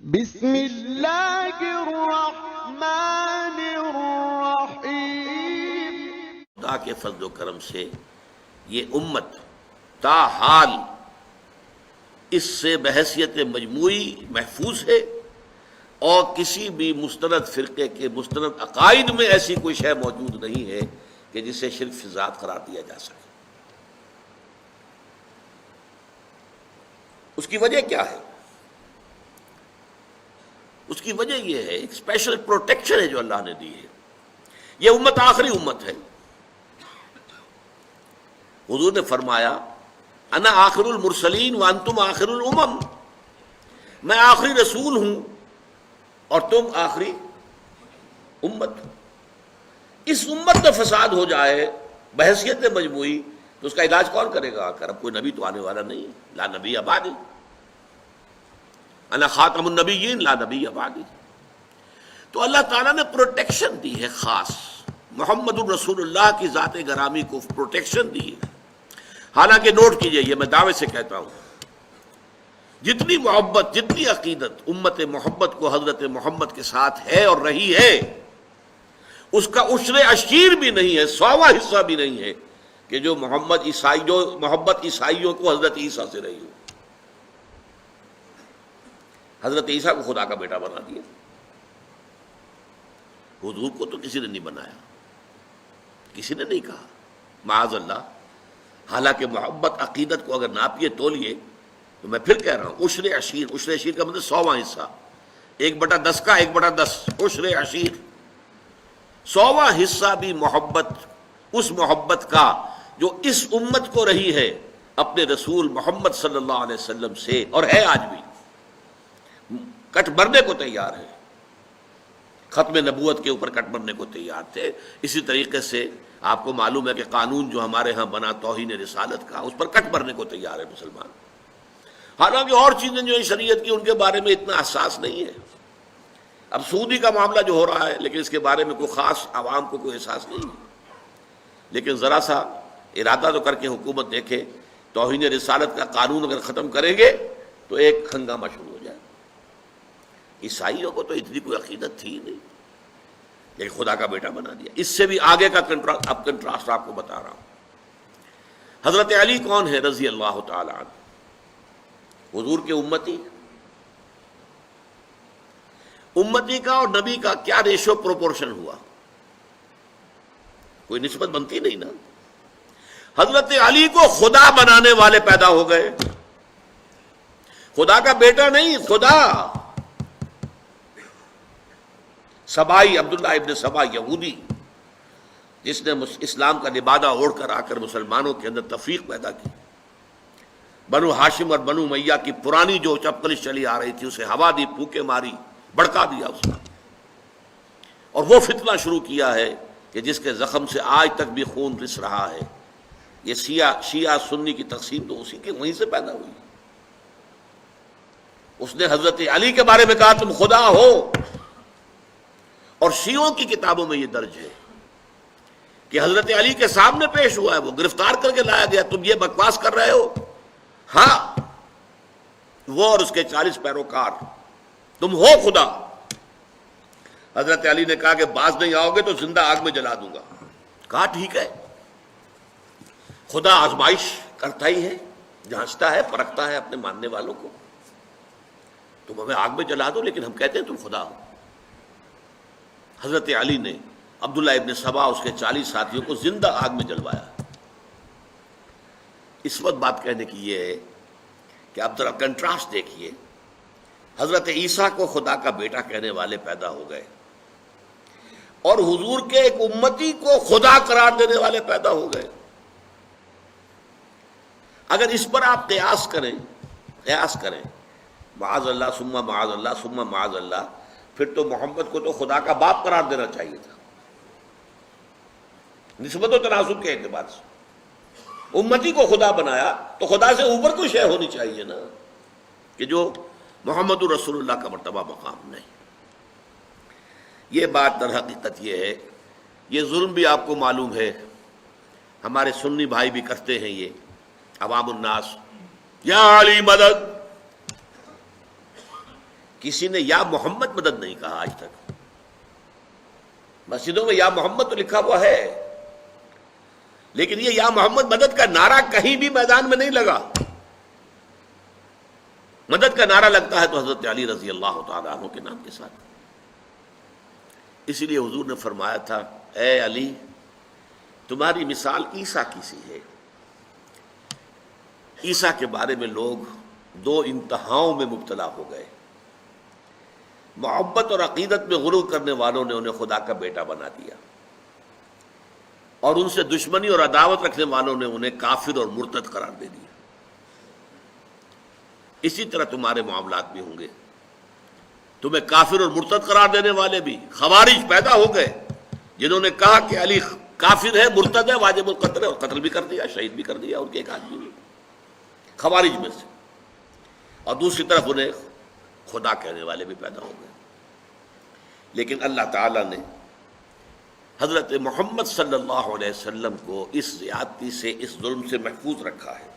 بسم اللہ الرحمن الرحیم۔ خدا کے فضل و کرم سے یہ امت تاحال اس سے بحیثیت مجموعی محفوظ ہے، اور کسی بھی مستند فرقے کے مستند عقائد میں ایسی کوئی شے موجود نہیں ہے کہ جسے شرک فی ذات قرار دیا جا سکے۔ اس کی وجہ کیا ہے؟ اس کی وجہ یہ ہے ایک اسپیشل پروٹیکشن ہے جو اللہ نے دی ہے۔ یہ امت آخری امت ہے۔ حضور نے فرمایا انا آخر المرسلین وانتم آخر الامم، میں آخری رسول ہوں اور تم آخری امت۔ اس امت میں فساد ہو جائے بحیثیت مجموعی تو اس کا علاج کون کرے گا؟ آ کر اب کوئی نبی تو آنے والا نہیں ہے، لا نبی بعدی، انا خاتم النبیین لا نبی بعدی۔ تو اللہ تعالیٰ نے پروٹیکشن دی ہے، خاص محمد الرسول اللہ کی ذات گرامی کو پروٹیکشن دی ہے۔ حالانکہ نوٹ کیجئے، یہ میں دعوے سے کہتا ہوں، جتنی محبت، جتنی عقیدت امت محبت کو حضرت محمد کے ساتھ ہے اور رہی ہے، اس کا عشر عشیر بھی نہیں ہے، 100واں حصہ بھی نہیں ہے کہ جو محبت عیسائیوں کو حضرت عیسیٰ سے رہی ہو۔ حضرت عیسیٰ کو خدا کا بیٹا بنا دیا، حضور کو تو کسی نے نہیں بنایا، کسی نے نہیں کہا، معاذ اللہ۔ حالانکہ محبت عقیدت کو اگر ناپیے تولیے تو میں پھر کہہ رہا ہوں، عشر عشیر کا مطلب 100واں حصہ، 1/10 کا 1/10 عشر عشیر، 100واں حصہ بھی محبت، اس محبت کا جو اس امت کو رہی ہے اپنے رسول محمد صلی اللہ علیہ وسلم سے، اور ہے آج بھی، کٹ بھرنے کو تیار ہے۔ ختم نبوت کے اوپر کٹ بھرنے کو تیار تھے۔ اسی طریقے سے آپ کو معلوم ہے کہ قانون جو ہمارے ہاں بنا توہین رسالت کا، اس پر کٹ بھرنے کو تیار ہے مسلمان۔ حالانکہ اور چیزیں جو ہیں شریعت کی، ان کے بارے میں اتنا حساس نہیں ہے۔ اب سودی کا معاملہ جو ہو رہا ہے، لیکن اس کے بارے میں کوئی خاص عوام کو کوئی احساس نہیں ہے، لیکن ذرا سا ارادہ تو کر کے حکومت دیکھے، توہین رسالت کا قانون اگر ختم کریں گے تو ایک ہنگامہ شروع ہو جائے۔ عیسائیوں کو تو اتنی کوئی عقیدت تھی نہیں، لیکن خدا کا بیٹا بنا دیا۔ اس سے بھی آگے کا کنٹراسٹ آپ کو بتا رہا ہوں۔ حضرت علی کون ہے رضی اللہ تعالی عنہ؟ حضور کے امتی کا اور نبی کا کیا ریشو پروپورشن ہوا؟ کوئی نسبت بنتی نہیں نا۔ حضرت علی کو خدا بنانے والے پیدا ہو گئے، خدا کا بیٹا نہیں، خدا۔ سبائی عبداللہ ابن سبا یہودی، جس نے اسلام کا لبادہ اوڑھ کر آ کر مسلمانوں کے اندر تفریق پیدا کی، بنو ہاشم اور بنو امیہ کی پرانی جو چپکلش چلی آ رہی تھی اسے ہوا دی، پھونکے ماری، بڑکا دیا اس کا، اور وہ فتنہ شروع کیا ہے کہ جس کے زخم سے آج تک بھی خون رس رہا ہے۔ یہ شیعہ سنی کی تقسیم تو اسی کے وہیں سے پیدا ہوئی۔ اس نے حضرت علی کے بارے میں کہا تم خدا ہو، اور شیعوں کی کتابوں میں یہ درج ہے کہ حضرت علی کے سامنے پیش ہوا ہے، وہ گرفتار کر کے لایا گیا، تم یہ بکواس کر رہے ہو؟ ہاں، وہ اور اس کے 40 پیروکار، تم ہو خدا؟ حضرت علی نے کہا کہ باز نہیں آؤ گے تو زندہ آگ میں جلا دوں گا۔ کہا ٹھیک ہے، خدا آزمائش کرتا ہی ہے، جانچتا ہے، پرکھتا ہے اپنے ماننے والوں کو۔ تم ہمیں آگ میں جلا دو، لیکن ہم کہتے ہیں تم خدا ہو۔ حضرت علی نے عبداللہ ابن سبا اس کے 40 ساتھیوں کو زندہ آگ میں جلوایا۔ اس وقت بات کہنے کی یہ ہے کہ آپ ذرا کنٹراسٹ دیکھیے، حضرت عیسیٰ کو خدا کا بیٹا کہنے والے پیدا ہو گئے، اور حضور کے ایک امتی کو خدا قرار دینے والے پیدا ہو گئے۔ اگر اس پر آپ قیاس کریں معاذ اللہ ثم معاذ اللہ ثم معاذ اللہ، پھر تو محمد کو تو خدا کا باپ قرار دینا چاہیے تھا، نسبت و تناسب کے اعتبار سے۔ امتی کو خدا بنایا تو خدا سے اوپر کوئی شے ہونی چاہیے نا، کہ جو محمد رسول اللہ کا مرتبہ مقام نہیں۔ یہ بات در حقیقت یہ ہے، یہ ظلم بھی آپ کو معلوم ہے، ہمارے سنی بھائی بھی کرتے ہیں یہ، عوام الناس، یا علی مدد، کسی نے یا محمد مدد نہیں کہا آج تک. مسجدوں میں یا محمد تو لکھا ہوا ہے، لیکن یہ یا محمد مدد کا نعرہ کہیں بھی میدان میں نہیں لگا. مدد کا نعرہ لگتا ہے تو حضرت علی رضی اللہ تعالیٰ عنہ کے نام کے ساتھ. اسی لیے حضور نے فرمایا تھا اے علی تمہاری مثال عیسیٰ کی سی ہے. عیسیٰ کے بارے میں لوگ دو انتہاؤں میں مبتلا ہو گئے. محبت اور عقیدت میں غرور کرنے والوں نے انہیں خدا کا بیٹا بنا دیا، اور ان سے دشمنی اور عداوت رکھنے والوں نے انہیں کافر اور مرتد قرار دے دیا. اسی طرح تمہارے معاملات بھی ہوں گے. تمہیں کافر اور مرتد قرار دینے والے بھی خوارج پیدا ہو گئے، جنہوں نے کہا کہ علی کافر ہے، مرتد ہے، واجب القتل ہے، اور قتل بھی کر دیا، شہید بھی کر دیا ان کے ایک آدمی نے خوارج میں سے. اور دوسری طرف انہیں خدا کہنے والے بھی پیدا ہو گئے. لیکن اللہ تعالیٰ نے حضرت محمد صلی اللہ علیہ وسلم کو اس زیادتی سے، اس ظلم سے محفوظ رکھا ہے.